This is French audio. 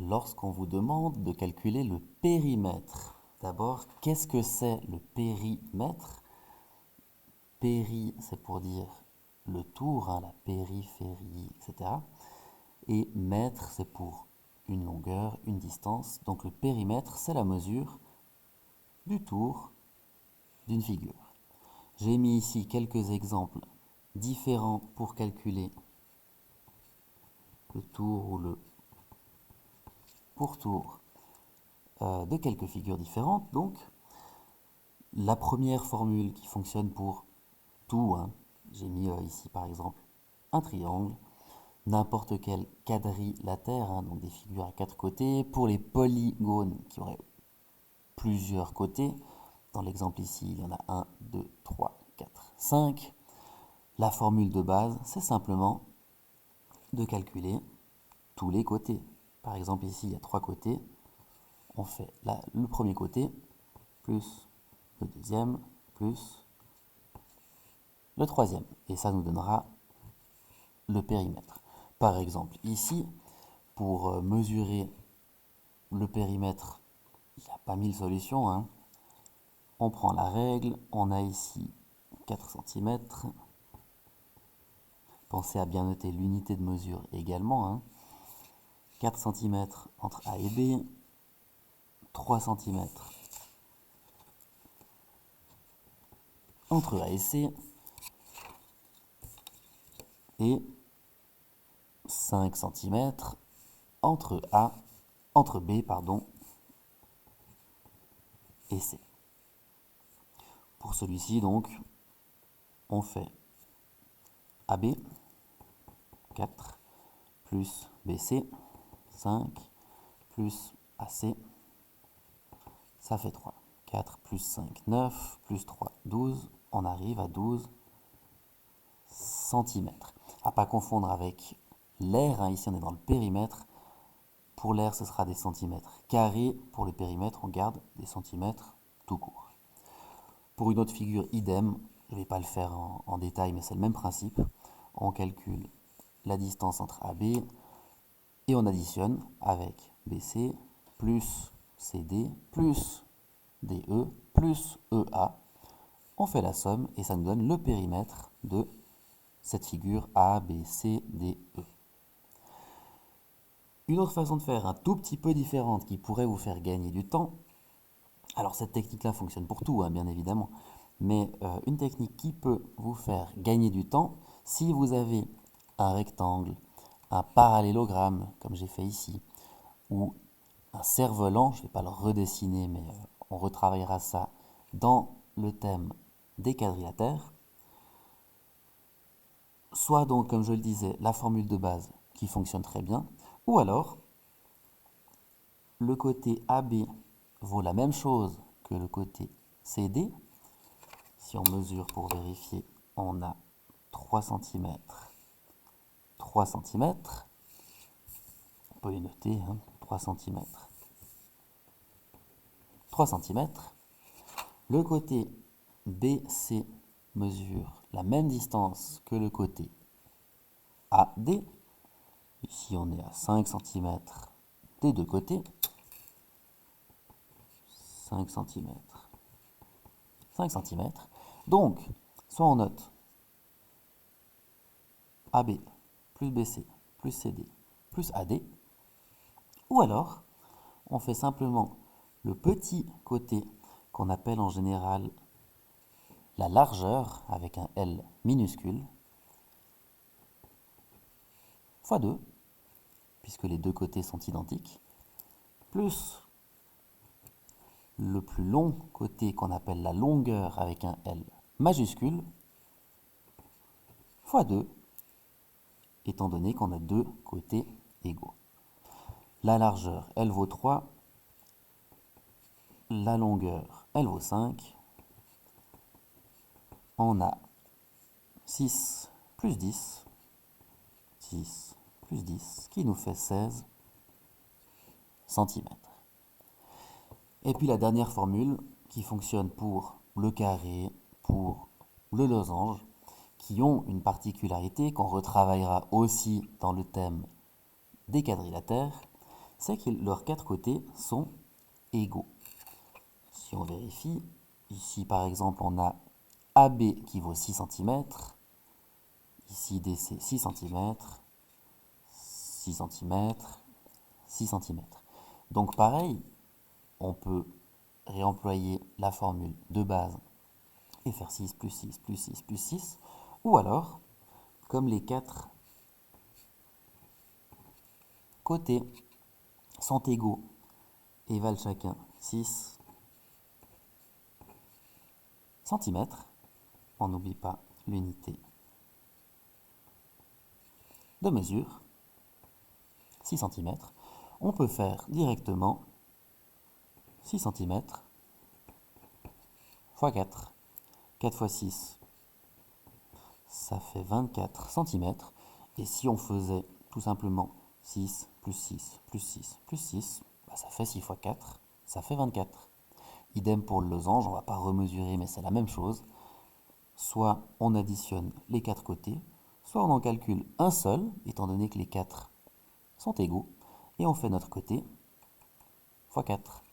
lorsqu'on vous demande de calculer le périmètre. D'abord, qu'est-ce que c'est le périmètre? Péri, c'est pour dire le tour, la périphérie, etc. Et mètre, c'est pour une longueur, une distance. Donc le périmètre, c'est la mesure du tour d'une figure. J'ai mis ici quelques exemples différents pour calculer le tour ou le pourtour de quelques figures différentes. Donc, la première formule qui fonctionne pour tout, j'ai mis ici par exemple un triangle, n'importe quel quadrilatère, donc des figures à 4 côtés. Pour les polygones qui auraient plusieurs côtés, dans l'exemple ici, il y en a 1, 2, 3, 4, 5. La formule de base, c'est simplement de calculer tous les côtés. Par exemple, ici, il y a 3 côtés. On fait le premier côté, plus le deuxième, plus le troisième. Et ça nous donnera le périmètre. Par exemple, ici, pour mesurer le périmètre, il n'y a pas 1000 solutions. On prend la règle, on a ici 4 cm. Pensez à bien noter l'unité de mesure également. 4 cm entre A et B, 3 cm entre A et C, et 5 cm entre B et C. Pour celui-ci, donc, on fait AB, 4, plus BC, 5, plus AC, ça fait 3. 4 plus 5, 9, plus 3, 12. On arrive à 12 cm. À pas confondre avec l'air, ici on est dans le périmètre. Pour l'air, ce sera des centimètres carrés. Pour le périmètre, on garde des centimètres tout court. Pour une autre figure, idem. Je ne vais pas le faire en détail, mais c'est le même principe. On calcule la distance entre AB et on additionne avec BC plus CD plus DE plus EA. On fait la somme et ça nous donne le périmètre de cette figure A, B, C, D, E. Une autre façon de faire un tout petit peu différente qui pourrait vous faire gagner du temps, alors cette technique-là fonctionne pour tout, bien évidemment, mais une technique qui peut vous faire gagner du temps, si vous avez un rectangle, un parallélogramme, comme j'ai fait ici, ou un cerf-volant, je ne vais pas le redessiner, mais on retravaillera ça dans le thème des quadrilatères, soit donc, comme je le disais, la formule de base qui fonctionne très bien, ou alors le côté AB vaut la même chose que le côté CD. Si on mesure pour vérifier, on a 3 cm, 3 cm. On peut les noter, 3 cm, 3 cm. Le côté BC mesure la même distance que le côté AD. Ici, on est à 5 cm des deux côtés. 5 cm. 5 cm. Donc, soit on note AB plus BC plus CD plus AD, ou alors on fait simplement le petit côté qu'on appelle en général la largeur avec un L minuscule fois 2, puisque les deux côtés sont identiques, plus le plus long côté qu'on appelle la longueur avec un L majuscule fois 2, étant donné qu'on a deux côtés égaux. La largeur, elle vaut 3, la longueur, elle vaut 5. On a 6 plus 10, 6 plus 10, qui nous fait 16 cm. Et puis la dernière formule qui fonctionne pour le carré, pour le losange, qui ont une particularité qu'on retravaillera aussi dans le thème des quadrilatères, c'est que leurs quatre côtés sont égaux. Si on vérifie, ici par exemple on a AB qui vaut 6 cm, ici DC 6 cm, 6 cm, 6 cm. Donc pareil, on peut réemployer la formule de base et faire 6 plus 6 plus 6 plus 6, ou alors, comme les quatre côtés sont égaux et valent chacun 6 cm, on n'oublie pas l'unité de mesure, 6 cm, on peut faire directement 6 cm fois 4. 4 fois 6, ça fait 24 cm. Et si on faisait tout simplement 6 plus 6 plus 6 plus 6, ça fait 6 fois 4, ça fait 24. Idem pour le losange, on ne va pas remesurer, mais c'est la même chose. Soit on additionne les quatre côtés, soit on en calcule un seul, étant donné que les quatre sont égaux, et on fait notre côté fois 4.